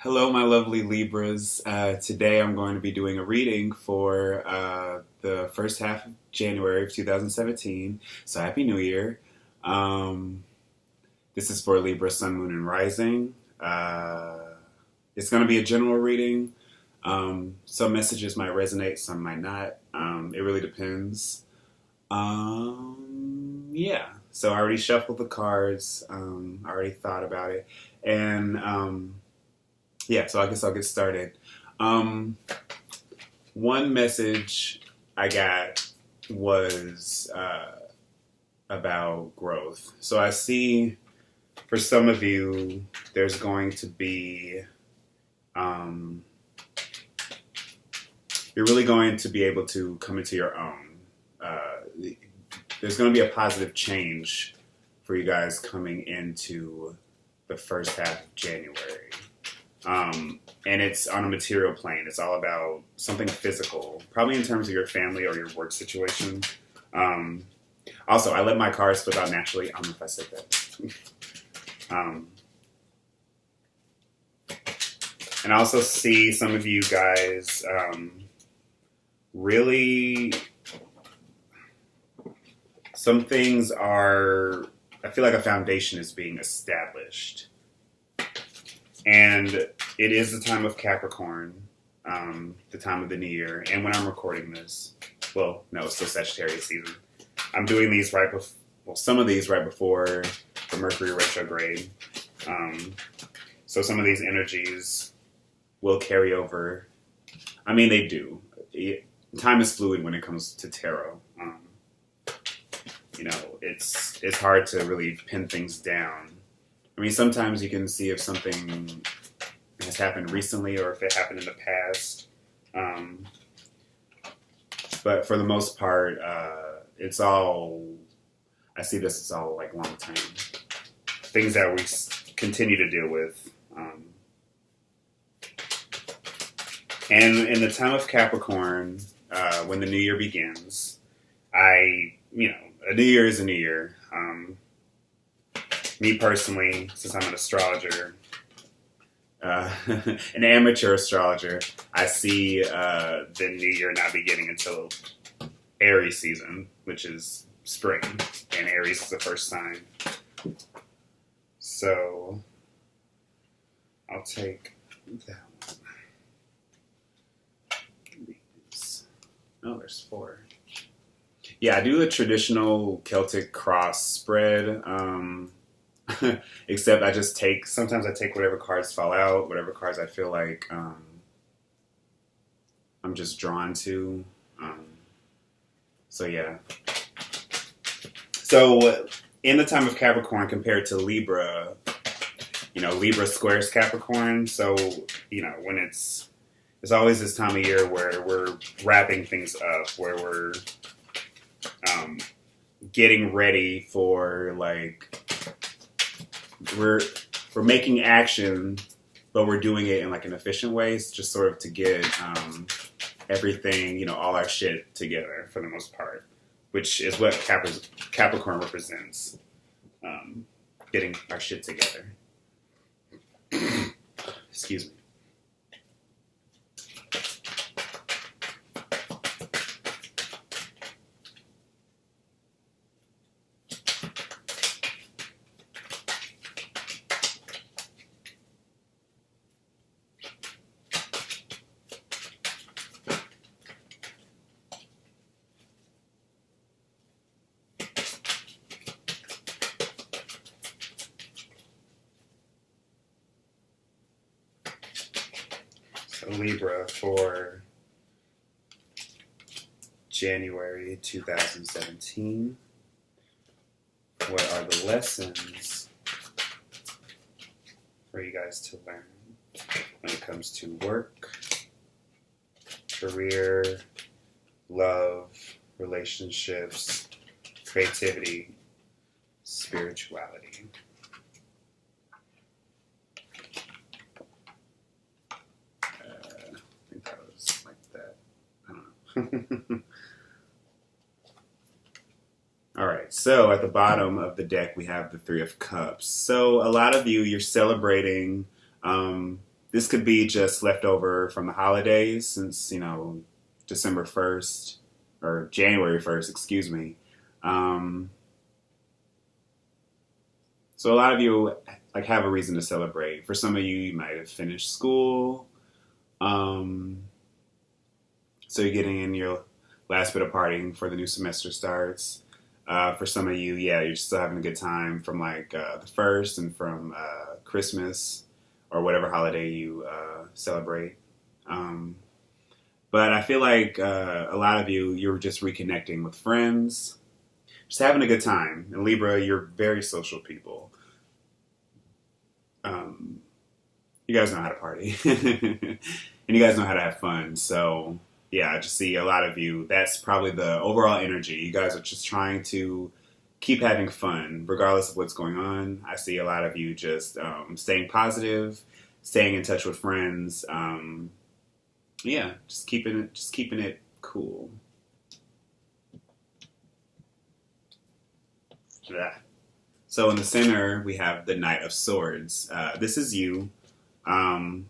Hello, my lovely Libras. Today I'm going to be doing a reading for the first half of January of 2017. So, Happy New Year. Um, this is for Libra, Sun, Moon, and Rising. It's going to be a general reading. Some messages might resonate, some might not. It really depends. Yeah. So, I already shuffled the cards. I already thought about it. And. Yeah, so I guess I'll get started. One message I got was about growth. So I see for some of you, there's going to be, you're really going to be able to come into your own. There's going to be a positive change for you guys coming into the first half of January. And it's on a material plane. It's all about something physical, probably in terms of your family or your work situation. Also, I let my cards flip out naturally. I don't know if I said that. And I also see some of you guys really, some things are, I feel like a foundation is being established. And it is the time of Capricorn, the time of the new year. And when I'm recording this, well, no, it's still Sagittarius season. I'm doing these right before, well, some of these right before the Mercury retrograde. So some of these energies will carry over. I mean, they do. Time is fluid when it comes to tarot. It's hard to really pin things down. I mean, sometimes you can see if something has happened recently or if it happened in the past. But for the most part, it's all, I see this as all like long term. Things that we continue to deal with. And in the time of Capricorn, when the new year begins, a new year is a new year. Me personally, since I'm an astrologer, an amateur astrologer, I see the new year not beginning until Aries season, which is spring, and Aries is the first sign. So I'll take that one. Oh, there's 4. Yeah, I do a traditional Celtic cross spread. Except I just sometimes I take whatever cards fall out, whatever cards I feel like I'm just drawn to. So yeah. So in the time of Capricorn compared to Libra, Libra squares Capricorn. So, when it's always this time of year where we're wrapping things up, where we're getting ready for we're making action, but we're doing it in like an efficient way, just sort of to get everything, all our shit together for the most part, which is what Capricorn represents, getting our shit together. Excuse me. Libra for January 2017. What are the lessons for you guys to learn when it comes to work, career, love, relationships, creativity, spirituality? All right, so at the bottom of the deck, we have the 3 of Cups. So a lot of you, you're celebrating This could be just leftover from the holidays since, December 1st or January 1st, excuse me. Um, so a lot of you like have a reason to celebrate. For some of you, you might have finished school. Um, so you're getting in your last bit of partying for the new semester starts. For some of you, yeah, you're still having a good time from like the first and from Christmas or whatever holiday you celebrate. Um, but I feel like a lot of you, you're just reconnecting with friends, just having a good time. And Libra, you're very social people. Um, you guys know how to party, and you guys know how to have fun. So yeah, I just see a lot of you. That's probably the overall energy. You guys are just trying to keep having fun, regardless of what's going on. I see a lot of you just staying positive, staying in touch with friends. Yeah, just keeping it cool. Yeah. So in the center, we have the Knight of Swords. This is you. Um,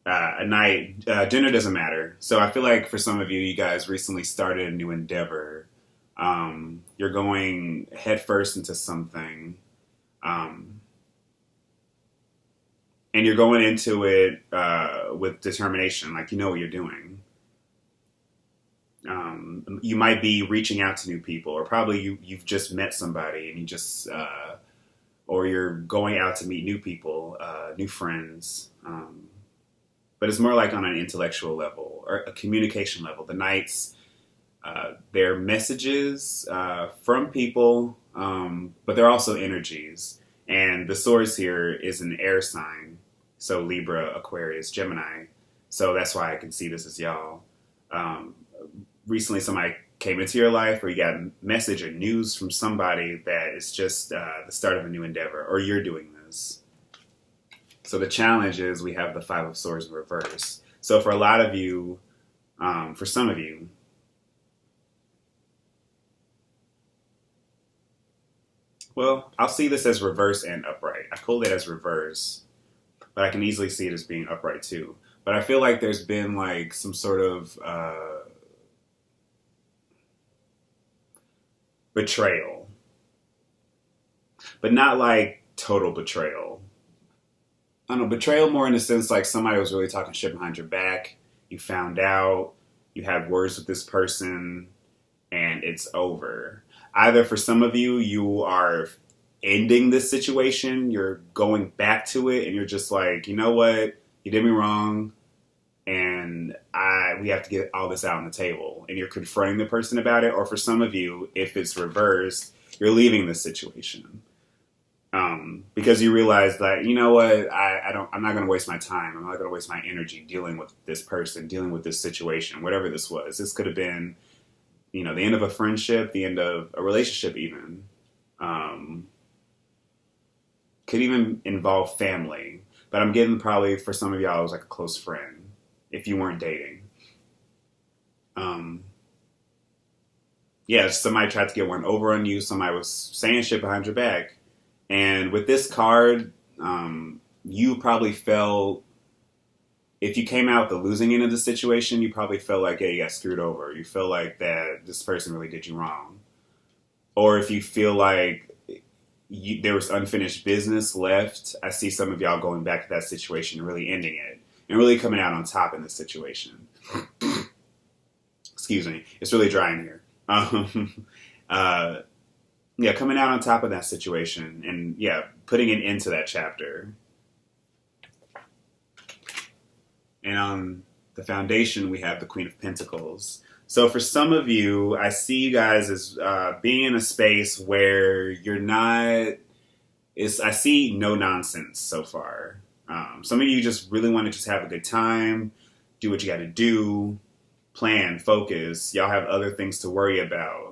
a knight, gender doesn't matter. So I feel like for some of you, you guys recently started a new endeavor. You're going headfirst into something. Um, and you're going into it with determination, like you know what you're doing. You might be reaching out to new people, or probably you've just met somebody and you just, or you're going out to meet new people, new friends. But it's more like on an intellectual level or a communication level. The Knights, they're messages from people, but they're also energies. And the Swords here is an air sign. So Libra, Aquarius, Gemini. So that's why I can see this as y'all. Recently somebody came into your life, or you got a message or news from somebody that is just the start of a new endeavor, or you're doing this. So the challenge is we have the Five of Swords in reverse. So for a lot of you, for some of you, well, I'll see this as reverse and upright. I pulled it as reverse, but I can easily see it as being upright too. But I feel like there's been like some sort of betrayal, but not like total betrayal. I don't know, betrayal more in the sense like somebody was really talking shit behind your back. You found out, you had words with this person, and it's over. Either for some of you, you are ending this situation, you're going back to it, and you're just like, you know what, you did me wrong, and we have to get all this out on the table, and you're confronting the person about it. Or for some of you, if it's reversed, you're leaving the situation. Because you realize that, you know what, I'm not going to waste my time. I'm not going to waste my energy dealing with this person, dealing with this situation, whatever this was. This could have been, the end of a friendship, the end of a relationship even. Could even involve family. But I'm getting probably, for some of y'all, it was like a close friend, if you weren't dating. Yeah, somebody tried to get one over on you. Somebody was saying shit behind your back. And with this card, you probably felt, if you came out the losing end of the situation, you probably felt like, yeah, you got screwed over. You feel like that this person really did you wrong. Or if you feel like there was unfinished business left, I see some of y'all going back to that situation and really ending it. And really coming out on top in this situation. Excuse me. It's really dry in here. Yeah, coming out on top of that situation and, yeah, putting an end to that chapter. And on the foundation, we have the Queen of Pentacles. So for some of you, I see you guys as being in a space where you're not... I see no nonsense so far. Some of you just really want to just have a good time, do what you got to do, plan, focus. Y'all have other things to worry about.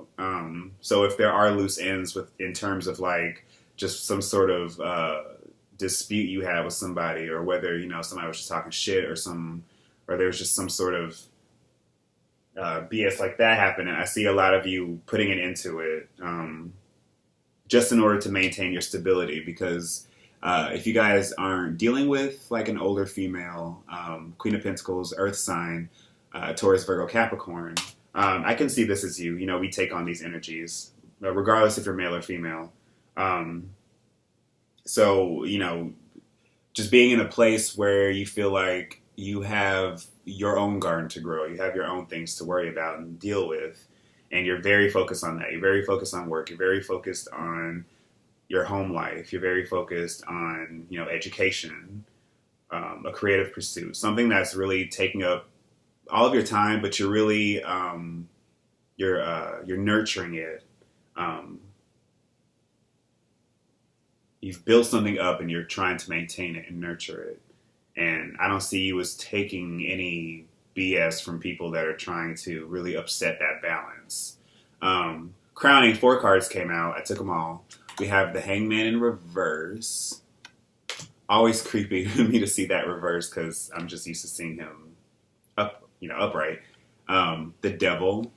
So if there are loose ends in terms of like just some sort of dispute you have with somebody, or whether somebody was just talking shit or there's just some sort of BS like that happening, I see a lot of you putting an end to it, just in order to maintain your stability, because If you guys aren't dealing with like an older female, Queen of Pentacles, Earth sign, Taurus, Virgo, Capricorn, I can see this as you. You know, we take on these energies, regardless if you're male or female. So, you know, just being in a place where you feel like you have your own garden to grow, you have your own things to worry about and deal with, and you're very focused on that. You're very focused on work. You're very focused on your home life. You're very focused on, you know, education, a creative pursuit, something that's really taking up all of your time, but you're really, you're nurturing it. You've built something up and you're trying to maintain it and nurture it. And I don't see you as taking any BS from people that are trying to really upset that balance. Crowning, 4 cards came out. I took them all. We have the Hangman in reverse. Always creepy to me to see that reverse because I'm just used to seeing him upright. The Devil.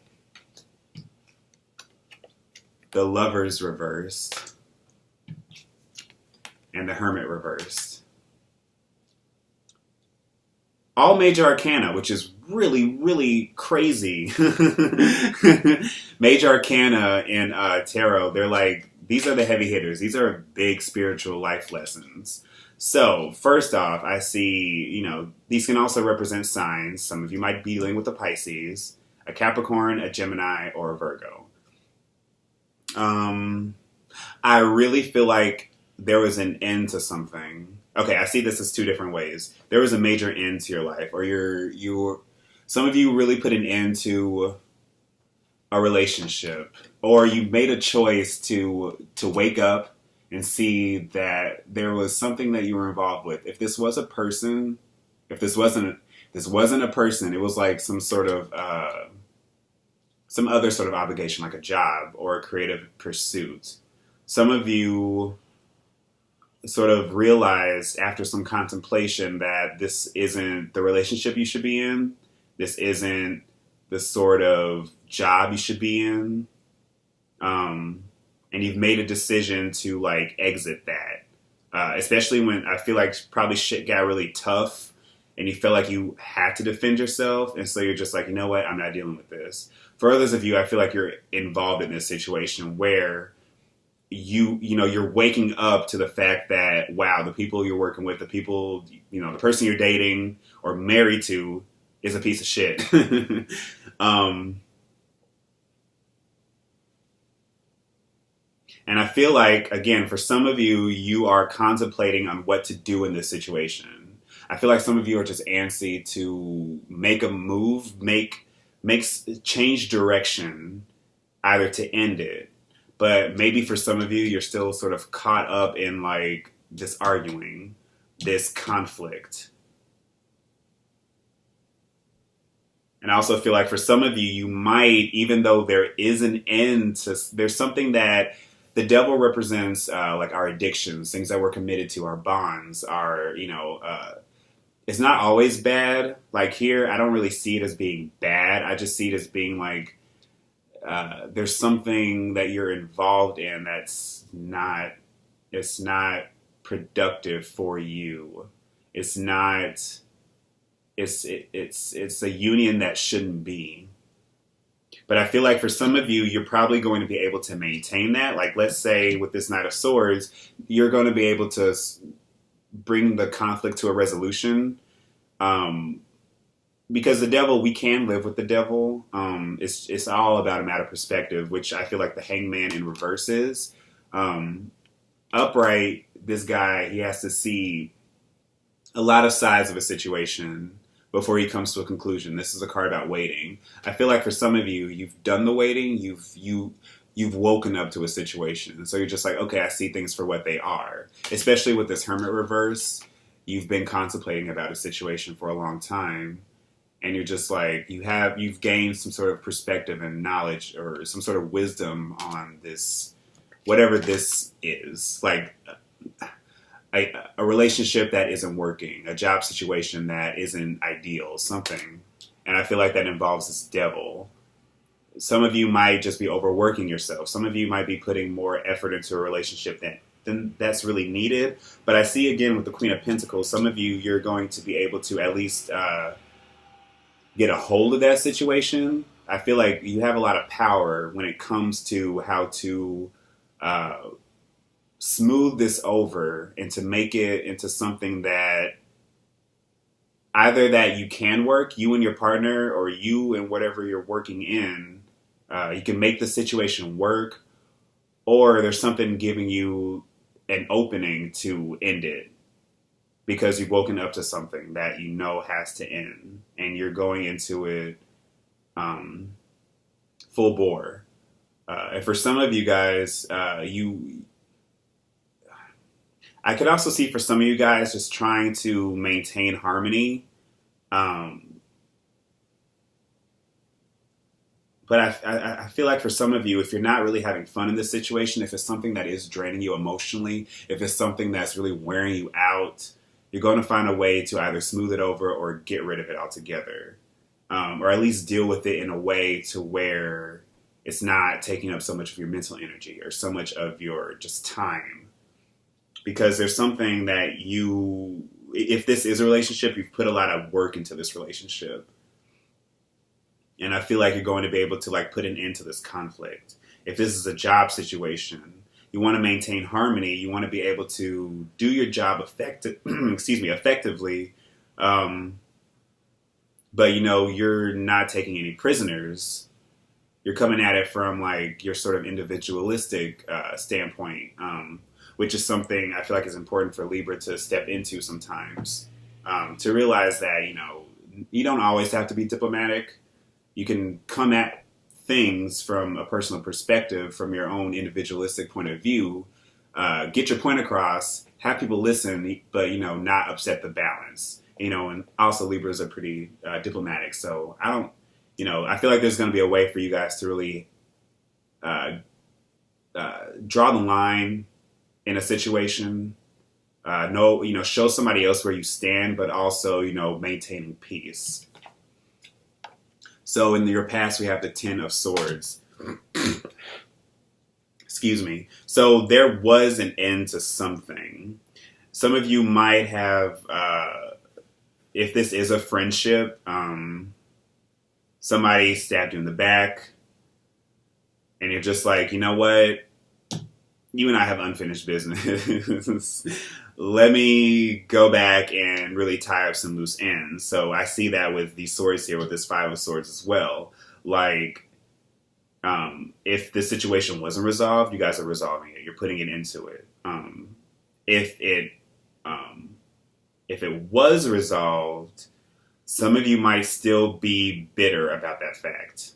The Lovers reversed. And the Hermit reversed. All major arcana, which is really, really crazy. Major arcana in tarot, they're like, these are the heavy hitters. These are big spiritual life lessons. So, first off, I see, you know, these can also represent signs. Some of you might be dealing with a Pisces, a Capricorn, a Gemini, or a Virgo. I really feel like there was an end to something. Okay, I see this as 2 different ways. There was a major end to your life, or some of you really put an end to a relationship, or you made a choice to wake up and see that there was something that you were involved with. If this was a person, if this wasn't a person, it was like some other sort of obligation, like a job or a creative pursuit. Some of you sort of realized after some contemplation that this isn't the relationship you should be in. This isn't the sort of job you should be in. And you've made a decision to like exit that. Especially when I feel like probably shit got really tough and you felt like you had to defend yourself. And so you're just like, you know what? I'm not dealing with this. For others of you, I feel like you're involved in this situation where you're waking up to the fact that, wow, the people you're working with, the people, you know, the person you're dating or married to is a piece of shit. And I feel like, again, for some of you, you are contemplating on what to do in this situation. I feel like some of you are just antsy to make a move, change direction, either to end it. But maybe for some of you, you're still sort of caught up in like this arguing, this conflict. And I also feel like for some of you, you might, even though there is an end to, there's something that the devil represents, like our addictions, things that we're committed to, our bonds, it's not always bad. Like here, I don't really see it as being bad. I just see it as being like, there's something that you're involved in that's not productive for you. It's a union that shouldn't be. But I feel like for some of you, you're probably going to be able to maintain that. Like, let's say with this Knight of Swords, you're going to be able to bring the conflict to a resolution. Because the devil, we can live with the devil. It's all about a matter of perspective, which I feel like the Hangman in reverse is. Upright, this guy, he has to see a lot of sides of a situation before he comes to a conclusion. This is a card about waiting. I feel like for some of you, you've done the waiting, you've woken up to a situation. So you're just like, okay, I see things for what they are. Especially with this Hermit reverse, you've been contemplating about a situation for a long time. And you're just like, you've gained some sort of perspective and knowledge or some sort of wisdom on this, whatever this is. Like a relationship that isn't working, a job situation that isn't ideal, something. And I feel like that involves this devil. Some of you might just be overworking yourself. Some of you might be putting more effort into a relationship than that's really needed. But I see again with the Queen of Pentacles, some of you, you're going to be able to at least get a hold of that situation. I feel like you have a lot of power when it comes to how to smooth this over and to make it into something that either that you can work, you and your partner, or you and whatever you're working in, you can make the situation work, or there's something giving you an opening to end it because you've woken up to something that you know has to end and you're going into it full bore. And for some of you guys, I could also see for some of you guys just trying to maintain harmony. But I feel like for some of you, if you're not really having fun in this situation, if it's something that is draining you emotionally, if it's something that's really wearing you out, you're going to find a way to either smooth it over or get rid of it altogether. Or at least deal with it in a way to where it's not taking up so much of your mental energy or so much of your just time. Because there's something that if this is a relationship, you've put a lot of work into this relationship. And I feel like you're going to be able to like put an end to this conflict. If this is a job situation, you want to maintain harmony. You want to be able to do your job effectively. But you're not taking any prisoners. You're coming at it from like your sort of individualistic standpoint, which is something I feel like is important for Libra to step into sometimes. To realize that, you don't always have to be diplomatic. You can come at things from a personal perspective, from your own individualistic point of view, get your point across, have people listen, but, not upset the balance. And also Libras are pretty diplomatic. So I feel like there's going to be a way for you guys to really draw the line in a situation, show somebody else where you stand, but also, maintaining peace. So in your past, we have the 10 of Swords. Excuse me. So there was an end to something. Some of you might have, if this is a friendship, somebody stabbed you in the back, and you're just like, you know what? You and I have unfinished business. Let me go back and really tie up some loose ends. So I see that with these swords here, with this 5 of Swords as well. Like, if this situation wasn't resolved, you guys are resolving it. You're putting it into it. If it was resolved, some of you might still be bitter about that fact.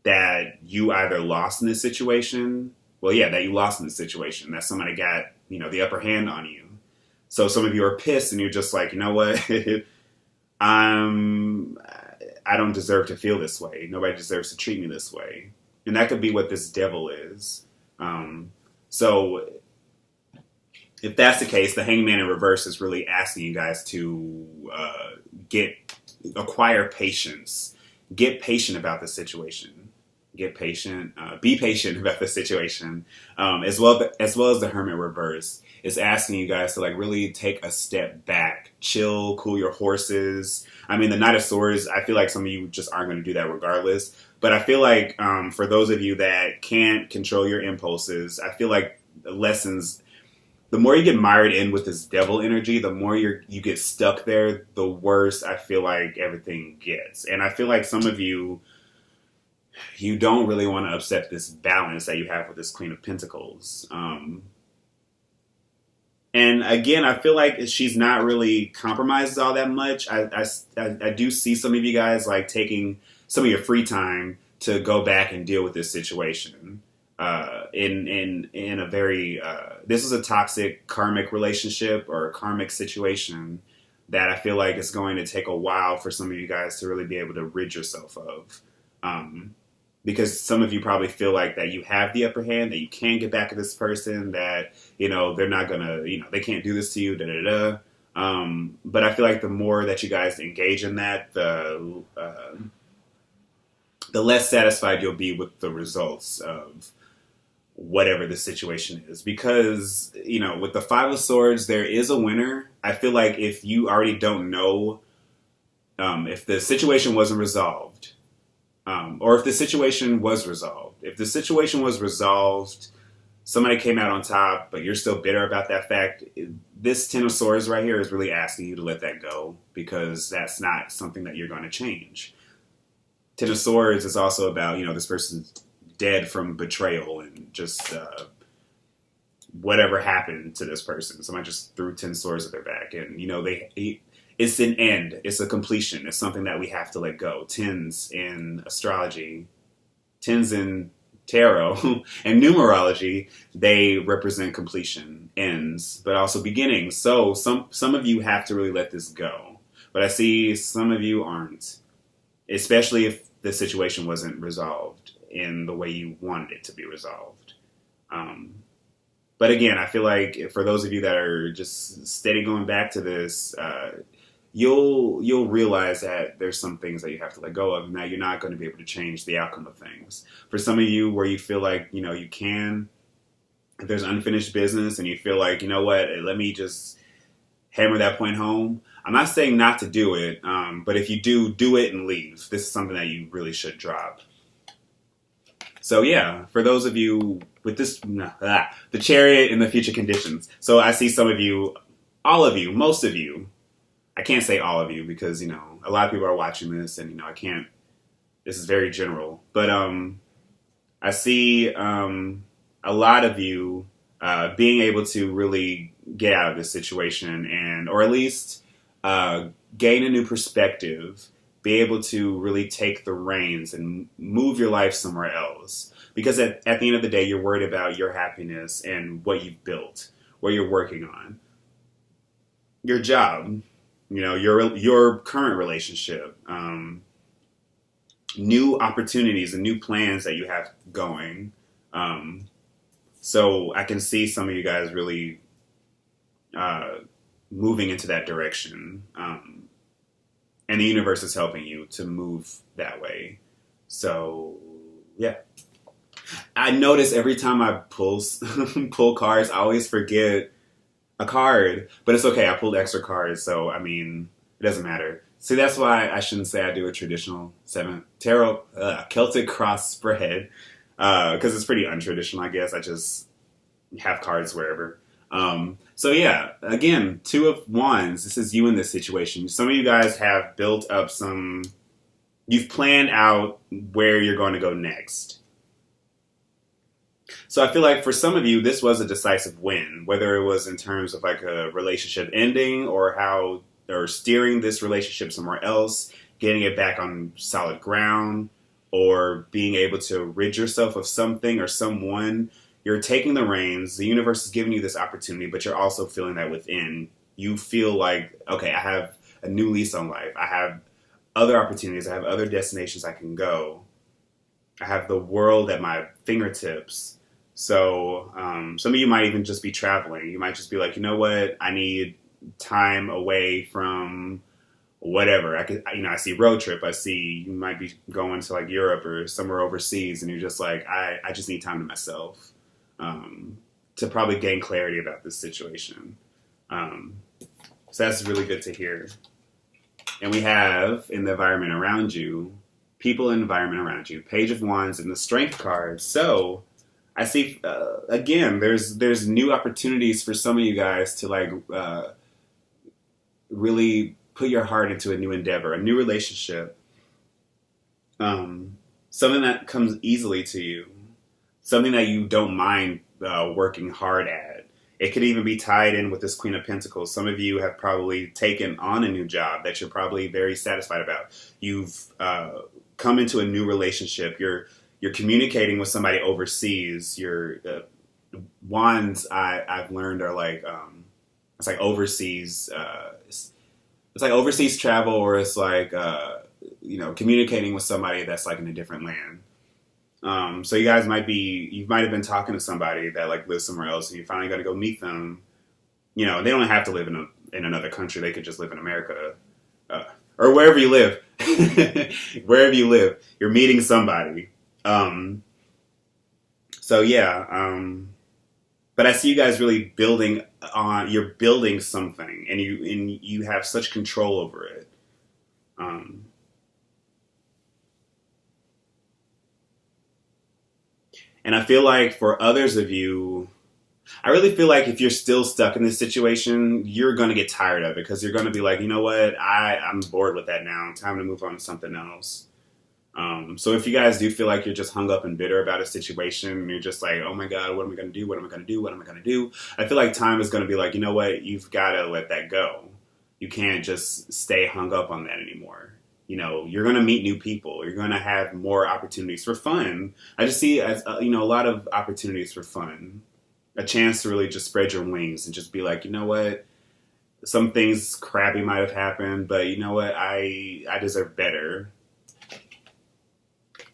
That you either lost in this situation. Well, yeah, that you lost in the situation, that somebody got, the upper hand on you. So some of you are pissed and you're just like, you know what? I don't deserve to feel this way. Nobody deserves to treat me this way. And that could be what this devil is. So if that's the case, the Hangman in reverse is really asking you guys to acquire patience. Get patient about the situation. Get patient, be patient about the situation, as well as the Hermit reverse. It's asking you guys to like really take a step back, chill, cool your horses. I mean, the Knight of Swords, I feel like some of you just aren't going to do that regardless. But I feel like for those of you that can't control your impulses, I feel like the lessons, the more you get mired in with this devil energy, the more you get stuck there, the worse I feel like everything gets. And I feel like some of you don't really want to upset this balance that you have with this Queen of Pentacles. And again, I feel like she's not really compromised all that much. I do see some of you guys like taking some of your free time to go back and deal with this situation. In a very, this is a toxic karmic relationship or a karmic situation that I feel like it's going to take a while for some of you guys to really be able to rid yourself of. Because some of you probably feel like that you have the upper hand, that you can get back at this person, that, they're not going to, they can't do this to you, but I feel like the more that you guys engage in that, the less satisfied you'll be with the results of whatever the situation is. Because, with the Five of Swords, there is a winner. I feel like if you already don't know, if the situation wasn't resolved, or if the situation was resolved. If the situation was resolved, somebody came out on top, but you're still bitter about that fact, this Ten of Swords right here is really asking you to let that go, because that's not something that you're going to change. Ten of Swords is also about, this person's dead from betrayal and just whatever happened to this person. Somebody just threw 10 swords at their back, and it's an end. It's a completion. It's something that we have to let go. Tens in astrology, tens in tarot, and numerology, they represent completion, ends, but also beginnings. So some of you have to really let this go. But I see some of you aren't, especially if the situation wasn't resolved in the way you wanted it to be resolved. But again, I feel like for those of you that are just steady going back to this, you'll realize that there's some things that you have to let go of, and that you're not going to be able to change the outcome of things. For some of you where you feel like, you can, if there's unfinished business and you feel like, what, let me just hammer that point home. I'm not saying not to do it, but if you do it and leave. This is something that you really should drop. So yeah, for those of you with this, the Chariot and the future conditions. So I see some of you, all of you, most of you. I can't say all of you because, a lot of people are watching this and, I can't, this is very general. But I see a lot of you being able to really get out of this situation or at least gain a new perspective, be able to really take the reins and move your life somewhere else. Because at the end of the day, you're worried about your happiness and what you've built, what you're working on, your job, your current relationship, new opportunities and new plans that you have going. So I can see some of you guys really moving into that direction. And the universe is helping you to move that way. So, yeah. I notice every time I pull cards, I always forget a card. But it's okay. I pulled extra cards. So, it doesn't matter. See, that's why I shouldn't say I do a traditional tarot Celtic cross spread. Because it's pretty untraditional, I guess. I just have cards wherever. So yeah, again, Two of Wands. This is you in this situation. Some of you guys have built up you've planned out where you're going to go next. So I feel like for some of you, this was a decisive win, whether it was in terms of like a relationship ending or steering this relationship somewhere else, getting it back on solid ground, or being able to rid yourself of something or someone. You're taking the reins. The universe is giving you this opportunity, but you're also feeling that within. You feel like, okay, I have a new lease on life. I have other opportunities. I have other destinations I can go. I have the world at my fingertips. So some of you might even just be traveling. You might just be like, you know what? I need time away from whatever. I see road trip. I see you might be going to like Europe or somewhere overseas, and you're just like, I just need time to myself. To probably gain clarity about this situation. So that's really good to hear. And we have in the environment around you, people and environment around you, Page of Wands and the Strength card. So I see, again, there's new opportunities for some of you guys to really put your heart into a new endeavor, a new relationship. Something that comes easily to you. Something that you don't mind working hard at. It could even be tied in with this Queen of Pentacles. Some of you have probably taken on a new job that you're probably very satisfied about. You've come into a new relationship. You're communicating with somebody overseas. Your wands, I've learned, are like it's like overseas. It's like overseas travel, or it's like communicating with somebody that's like in a different land. So you guys you might have been talking to somebody that lives somewhere else, and you finally got to go meet them. They don't have to live in another country. They could just live in America, or wherever you live. Wherever you live, you're meeting somebody. So So yeah, but I see you guys really building on. You're building something, and you have such control over it. Um, and I feel like for others of you, I really feel like if you're still stuck in this situation, you're going to get tired of it because you're going to be like, you know what, I'm bored with that now. Time to move on to something else. So if you guys do feel like you're just hung up and bitter about a situation, and you're just like, oh my God, what am I going to do? What am I going to do? What am I going to do? I feel like time is going to be like, you know what, you've got to let that go. You can't just stay hung up on that anymore. You know, you're going to meet new people. You're going to have more opportunities for fun. I just see, as you know, a lot of opportunities for fun. A chance to really just spread your wings and just be like, you know what, some things crappy might have happened, but you know what, I deserve better.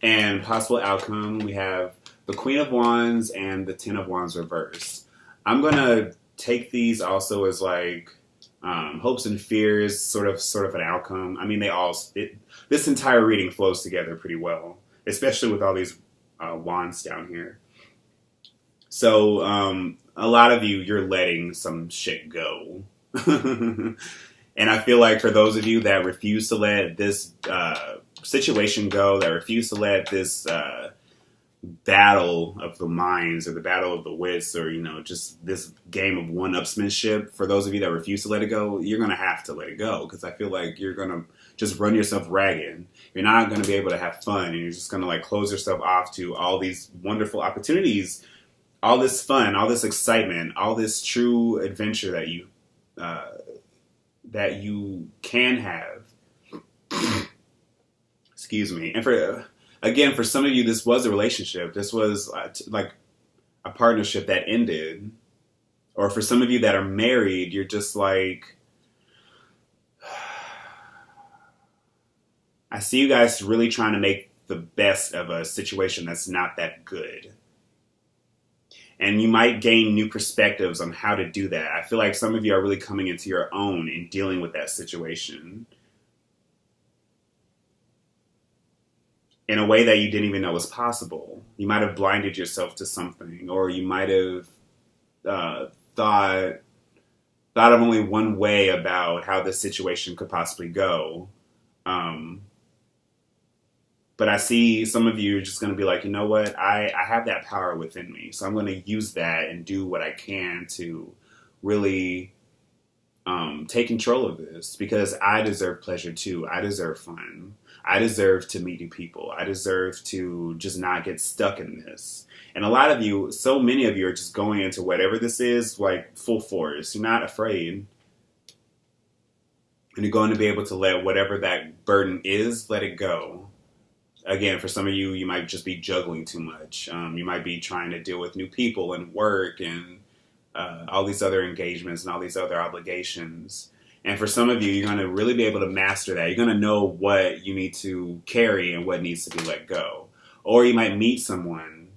And possible outcome, we have the Queen of Wands and the Ten of Wands reversed. I'm going to take these also as like hopes and fears, sort of an outcome. I mean, this entire reading flows together pretty well, especially with all these wands down here. So a lot of you're letting some shit go. And I feel like for those of you that refuse to let this situation go, that refuse to let this battle of the minds or the battle of the wits or, you know, just this game of one-upsmanship, for those of you that refuse to let it go, you're going to have to let it go because I feel like you're going to just run yourself ragged. You're not going to be able to have fun and you're just going to like close yourself off to all these wonderful opportunities, all this fun, all this excitement, all this true adventure that you can have. Excuse me. And for some of you, this was a relationship. This was like a partnership that ended. Or for some of you that are married, you're just like, I see you guys really trying to make the best of a situation that's not that good. And you might gain new perspectives on how to do that. I feel like some of you are really coming into your own and dealing with that situation in a way that you didn't even know was possible. You might have blinded yourself to something, or you might have thought of only one way about how this situation could possibly go. But I see some of you are just going to be like, you know what, I have that power within me. So I'm going to use that and do what I can to really take control of this because I deserve pleasure too. I deserve fun. I deserve to meet new people. I deserve to just not get stuck in this. And a lot of you, so many of you are just going into whatever this is like full force. You're not afraid. And you're going to be able to let whatever that burden is, let it go. Again, for some of you, you might just be juggling too much. You might be trying to deal with new people and work and all these other engagements and all these other obligations. And for some of you, you're going to really be able to master that. You're going to know what you need to carry and what needs to be let go. Or you might meet someone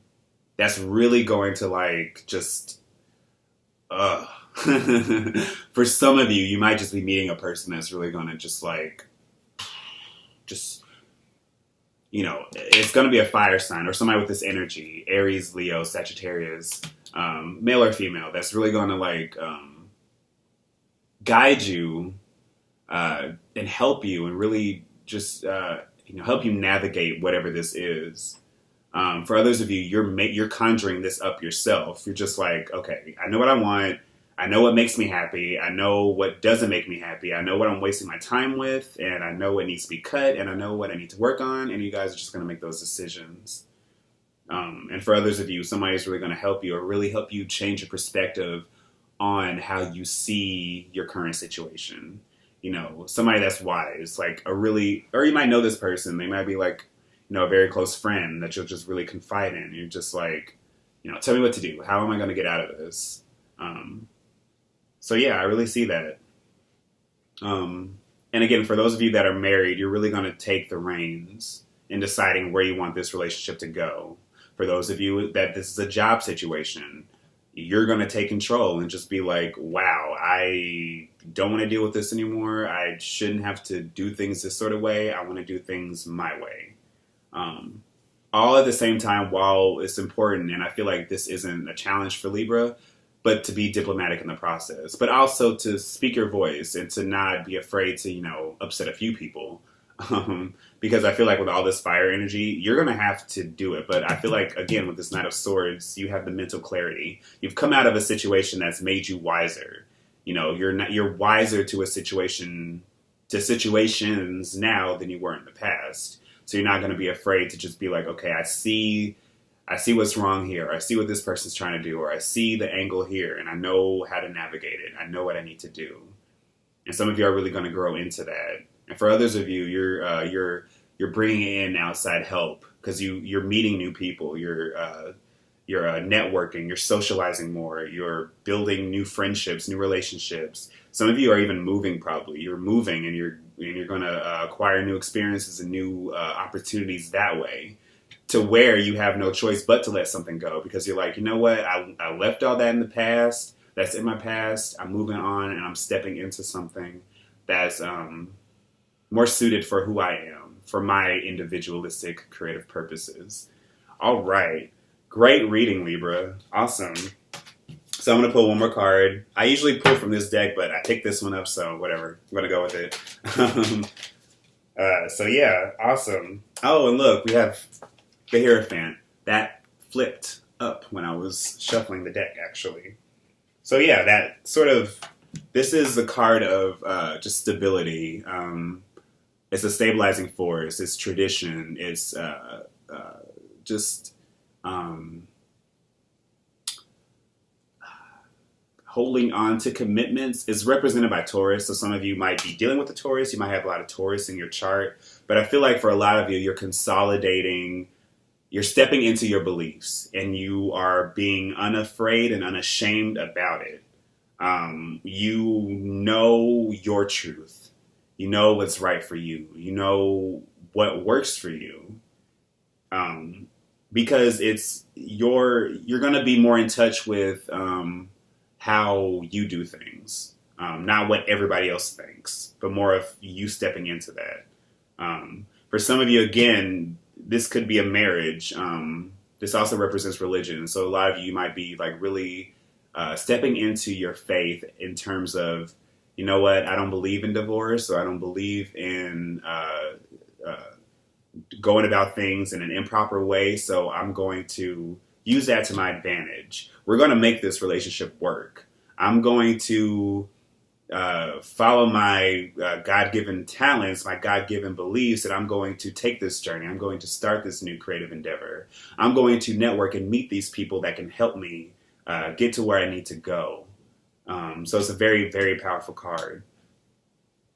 that's really going to like just, for some of you, you might just be meeting a person that's really going to just like, you know, it's going to be a fire sign or somebody with this energy, Aries, Leo, Sagittarius, male or female, that's really going to like guide you and help you and really just help you navigate whatever this is. For others of you, you're conjuring this up yourself. You're just like, okay, I know what I want. I know what makes me happy. I know what doesn't make me happy. I know what I'm wasting my time with, and I know what needs to be cut, and I know what I need to work on, and you guys are just going to make those decisions. And for others of you, somebody's really going to help you or really help you change your perspective on how you see your current situation. You know, somebody that's wise, like or you might know this person. They might be like, you know, a very close friend that you'll just really confide in. You're just like, you know, tell me what to do. How am I going to get out of this? So yeah, I really see that. And again, for those of you that are married, you're really going to take the reins in deciding where you want this relationship to go. For those of you that this is a job situation, you're going to take control and just be like, wow, I don't want to deal with this anymore. I shouldn't have to do things this sort of way. I want to do things my way. all at the same time, while it's important, and I feel like this isn't a challenge for Libra, but to be diplomatic in the process, but also to speak your voice and to not be afraid to, upset a few people. Because I feel like with all this fire energy, you're going to have to do it. But I feel like, again, with this Knight of Swords, you have the mental clarity. You've come out of a situation that's made you wiser. You're wiser to situations now than you were in the past. So you're not going to be afraid to just be like, okay, I see what's wrong here. I see what this person's trying to do, or I see the angle here, and I know how to navigate it. I know what I need to do. And some of you are really going to grow into that. And for others of you, you're bringing in outside help because you're meeting new people. You're networking. You're socializing more. You're building new friendships, new relationships. Some of you are even moving. Probably you're moving, and you're going to acquire new experiences and new opportunities that way. To where you have no choice but to let something go because you're like, you know what? I left all that in the past. That's in my past. I'm moving on, and I'm stepping into something that's more suited for who I am, for my individualistic creative purposes. All right. Great reading, Libra. Awesome. So I'm going to pull one more card. I usually pull from this deck, but I picked this one up, so whatever. I'm going to go with it. So yeah, awesome. Oh, and look, we have the Hierophant. That flipped up when I was shuffling the deck, actually. So yeah, that sort of, this is the card of just stability. It's a stabilizing force. It's tradition. It's just holding on to commitments. Is represented by Taurus. So some of you might be dealing with the Taurus. You might have a lot of Taurus in your chart. But I feel like for a lot of you, you're consolidating. You're stepping into your beliefs, and you are being unafraid and unashamed about it. You know your truth. You know what's right for you. You know what works for you. Because you're going to be more in touch with how you do things. Not what everybody else thinks, but more of you stepping into that. For some of you, again, this could be a marriage. This also represents religion. So a lot of you might be like really stepping into your faith in terms of, you know what, I don't believe in divorce, or I don't believe in going about things in an improper way. So I'm going to use that to my advantage. We're going to make this relationship work. I'm going to follow my God-given talents, my God-given beliefs, and I'm going to take this journey. I'm going to start this new creative endeavor. I'm going to network and meet these people that can help me get to where I need to go. So it's a very, very powerful card.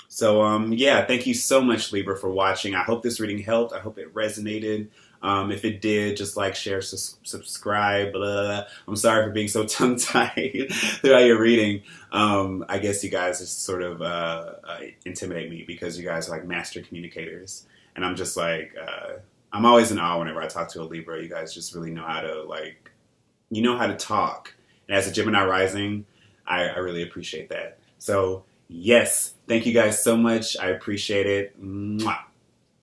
So, yeah, thank you so much, Libra, for watching. I hope this reading helped. I hope it resonated. If it did, just like, share, subscribe, blah. I'm sorry for being so tongue-tied throughout your reading. I guess you guys just sort of intimidate me because you guys are like master communicators. And I'm just like, I'm always in awe whenever I talk to a Libra. You guys just really know how to, like, you know how to talk. And as a Gemini rising, I really appreciate that. So, yes, thank you guys so much. I appreciate it. Mwah.